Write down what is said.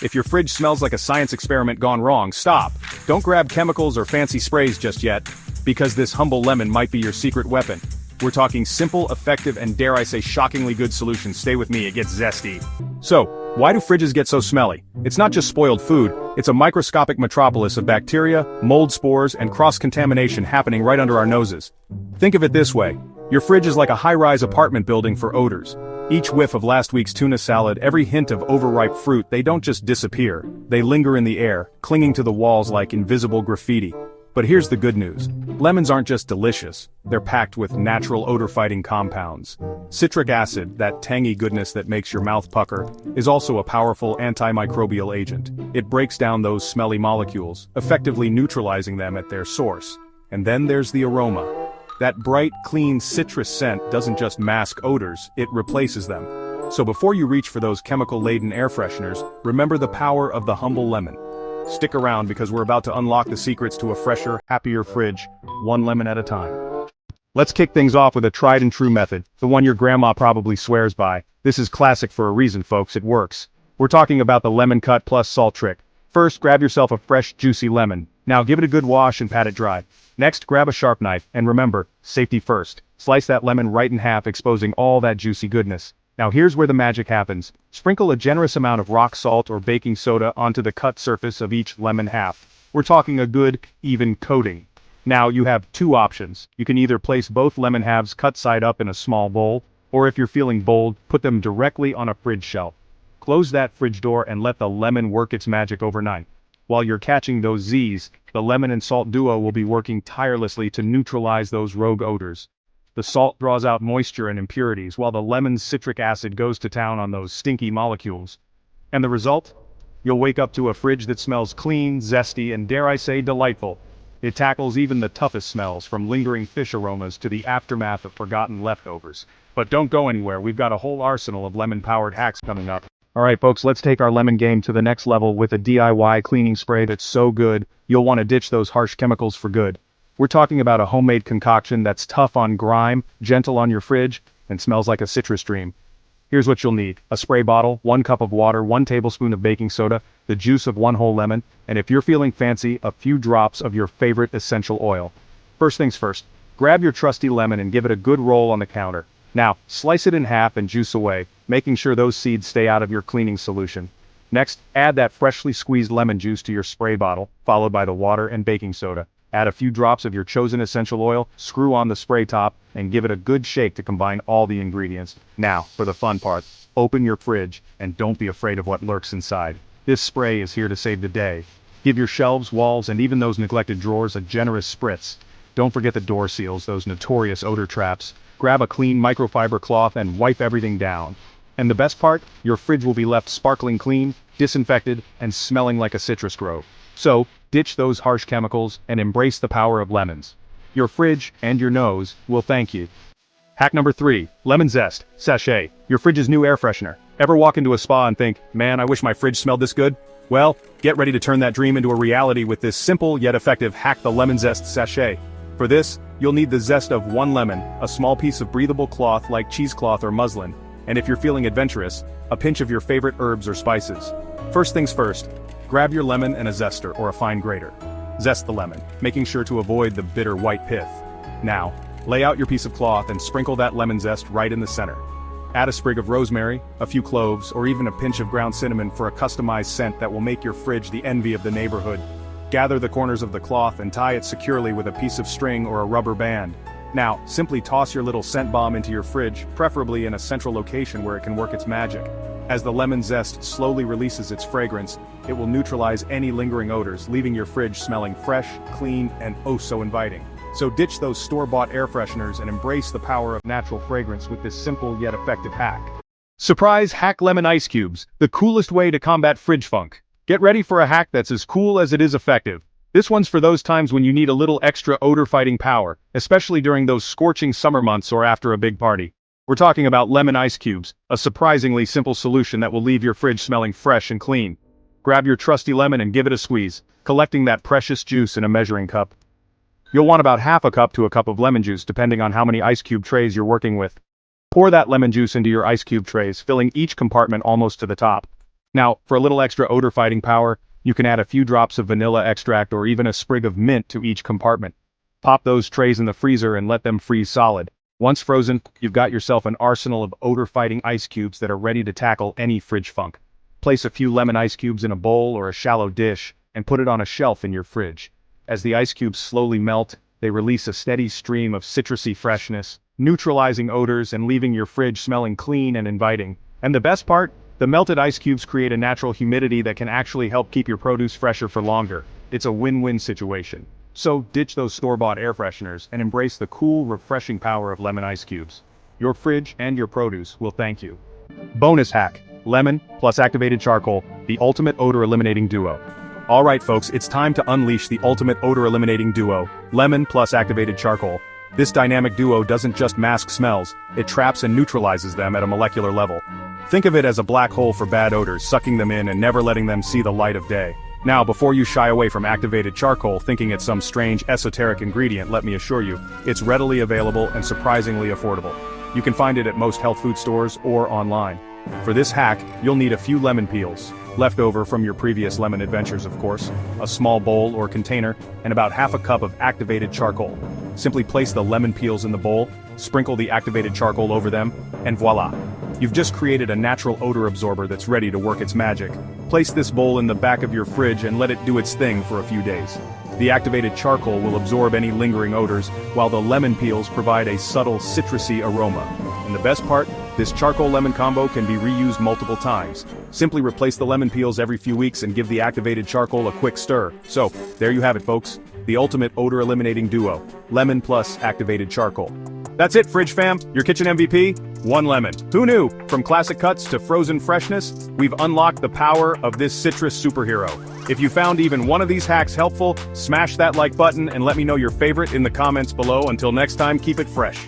If your fridge smells like a science experiment gone wrong, stop. Don't grab chemicals or fancy sprays just yet, because this humble lemon might be your secret weapon. We're talking simple, effective, and dare I say shockingly good solutions. Stay with me, it gets zesty. So, why do fridges get so smelly? It's not just spoiled food, it's a microscopic metropolis of bacteria, mold spores, and cross-contamination happening right under our noses. Think of it this way. Your fridge is like a high-rise apartment building for odors. Each whiff of last week's tuna salad, every hint of overripe fruit, they don't just disappear. They linger in the air, clinging to the walls like invisible graffiti. But here's the good news. Lemons aren't just delicious, they're packed with natural odor-fighting compounds. Citric acid, that tangy goodness that makes your mouth pucker, is also a powerful antimicrobial agent. It breaks down those smelly molecules, effectively neutralizing them at their source. And then there's the aroma. That bright, clean citrus scent doesn't just mask odors, it replaces them. So before you reach for those chemical-laden air fresheners, remember the power of the humble lemon. Stick around because we're about to unlock the secrets to a fresher, happier fridge, one lemon at a time. Let's kick things off with a tried and true method, the one your grandma probably swears by. This is classic for a reason, folks, it works. We're talking about the lemon cut plus salt trick. First, grab yourself a fresh, juicy lemon. Now give it a good wash and pat it dry. Next, grab a sharp knife, and remember, safety first. Slice that lemon right in half, exposing all that juicy goodness. Now here's where the magic happens. Sprinkle a generous amount of rock salt or baking soda onto the cut surface of each lemon half. We're talking a good, even coating. Now you have two options. You can either place both lemon halves cut side up in a small bowl, or if you're feeling bold, put them directly on a fridge shelf. Close that fridge door and let the lemon work its magic overnight. While you're catching those Z's, the lemon and salt duo will be working tirelessly to neutralize those rogue odors. The salt draws out moisture and impurities, while the lemon's citric acid goes to town on those stinky molecules. And the result? You'll wake up to a fridge that smells clean, zesty, and dare I say delightful. It tackles even the toughest smells, from lingering fish aromas to the aftermath of forgotten leftovers. But don't go anywhere, we've got a whole arsenal of lemon-powered hacks coming up. Alright folks, let's take our lemon game to the next level with a DIY cleaning spray that's so good, you'll want to ditch those harsh chemicals for good. We're talking about a homemade concoction that's tough on grime, gentle on your fridge, and smells like a citrus dream. Here's what you'll need. A spray bottle, 1 cup of water, 1 tablespoon of baking soda, the juice of 1 whole lemon, and if you're feeling fancy, a few drops of your favorite essential oil. First things first, grab your trusty lemon and give it a good roll on the counter. Now, slice it in half and juice away, making sure those seeds stay out of your cleaning solution. Next, add that freshly squeezed lemon juice to your spray bottle, followed by the water and baking soda. Add a few drops of your chosen essential oil, screw on the spray top, and give it a good shake to combine all the ingredients. Now, for the fun part, open your fridge, and don't be afraid of what lurks inside. This spray is here to save the day. Give your shelves, walls, and even those neglected drawers a generous spritz. Don't forget the door seals, those notorious odor traps. Grab a clean microfiber cloth and wipe everything down. And the best part? Your fridge will be left sparkling clean, disinfected, and smelling like a citrus grove. So, ditch those harsh chemicals and embrace the power of lemons. Your fridge, and your nose, will thank you. Hack number 3, Lemon Zest, Sachet, your fridge's new air freshener. Ever walk into a spa and think, man, I wish my fridge smelled this good? Well, get ready to turn that dream into a reality with this simple yet effective Hack the Lemon Zest Sachet. For this, you'll need the zest of 1 lemon, a small piece of breathable cloth like cheesecloth or muslin, and if you're feeling adventurous, a pinch of your favorite herbs or spices. First things first, grab your lemon and a zester or a fine grater. Zest the lemon, making sure to avoid the bitter white pith. Now, lay out your piece of cloth and sprinkle that lemon zest right in the center. Add a sprig of rosemary, a few cloves, or even a pinch of ground cinnamon for a customized scent that will make your fridge the envy of the neighborhood. Gather the corners of the cloth and tie it securely with a piece of string or a rubber band. Now, simply toss your little scent bomb into your fridge, preferably in a central location where it can work its magic. As the lemon zest slowly releases its fragrance, it will neutralize any lingering odors, leaving your fridge smelling fresh, clean, and oh so inviting. So ditch those store-bought air fresheners and embrace the power of natural fragrance with this simple yet effective hack. Surprise Hack Lemon Ice Cubes, the coolest way to combat fridge funk. Get ready for a hack that's as cool as it is effective. This one's for those times when you need a little extra odor-fighting power, especially during those scorching summer months or after a big party. We're talking about lemon ice cubes, a surprisingly simple solution that will leave your fridge smelling fresh and clean. Grab your trusty lemon and give it a squeeze, collecting that precious juice in a measuring cup. You'll want about half a cup to a cup of lemon juice depending on how many ice cube trays you're working with. Pour that lemon juice into your ice cube trays, filling each compartment almost to the top. Now, for a little extra odor fighting power, you can add a few drops of vanilla extract or even a sprig of mint to each compartment. Pop those trays in the freezer and let them freeze solid. Once frozen, you've got yourself an arsenal of odor-fighting ice cubes that are ready to tackle any fridge funk. Place a few lemon ice cubes in a bowl or a shallow dish, and put it on a shelf in your fridge. As the ice cubes slowly melt, they release a steady stream of citrusy freshness, neutralizing odors and leaving your fridge smelling clean and inviting. And the best part? The melted ice cubes create a natural humidity that can actually help keep your produce fresher for longer. It's a win-win situation. So ditch those store-bought air fresheners and embrace the cool, refreshing power of lemon ice cubes. Your fridge and your produce will thank you. Bonus hack: lemon plus activated charcoal, the ultimate odor eliminating duo. Alright folks, it's time to unleash the ultimate odor eliminating duo, lemon plus activated charcoal. This dynamic duo doesn't just mask smells, it traps and neutralizes them at a molecular level. Think of it as a black hole for bad odors, sucking them in and never letting them see the light of day. Now, before you shy away from activated charcoal thinking it's some strange esoteric ingredient, let me assure you, it's readily available and surprisingly affordable. You can find it at most health food stores or online. For this hack, you'll need a few lemon peels, left over from your previous lemon adventures of course, a small bowl or container, and about half a cup of activated charcoal. Simply place the lemon peels in the bowl, sprinkle the activated charcoal over them, and voila! You've just created a natural odor absorber that's ready to work its magic. Place this bowl in the back of your fridge and let it do its thing for a few days. The activated charcoal will absorb any lingering odors, while the lemon peels provide a subtle citrusy aroma. And the best part? This charcoal-lemon combo can be reused multiple times. Simply replace the lemon peels every few weeks and give the activated charcoal a quick stir. So, there you have it folks. The ultimate odor-eliminating duo. Lemon plus activated charcoal. That's it, Fridge Fam, your kitchen MVP? One lemon. Who knew? From classic cuts to frozen freshness, we've unlocked the power of this citrus superhero. If you found even one of these hacks helpful, smash that like button and let me know your favorite in the comments below. Until next time, keep it fresh.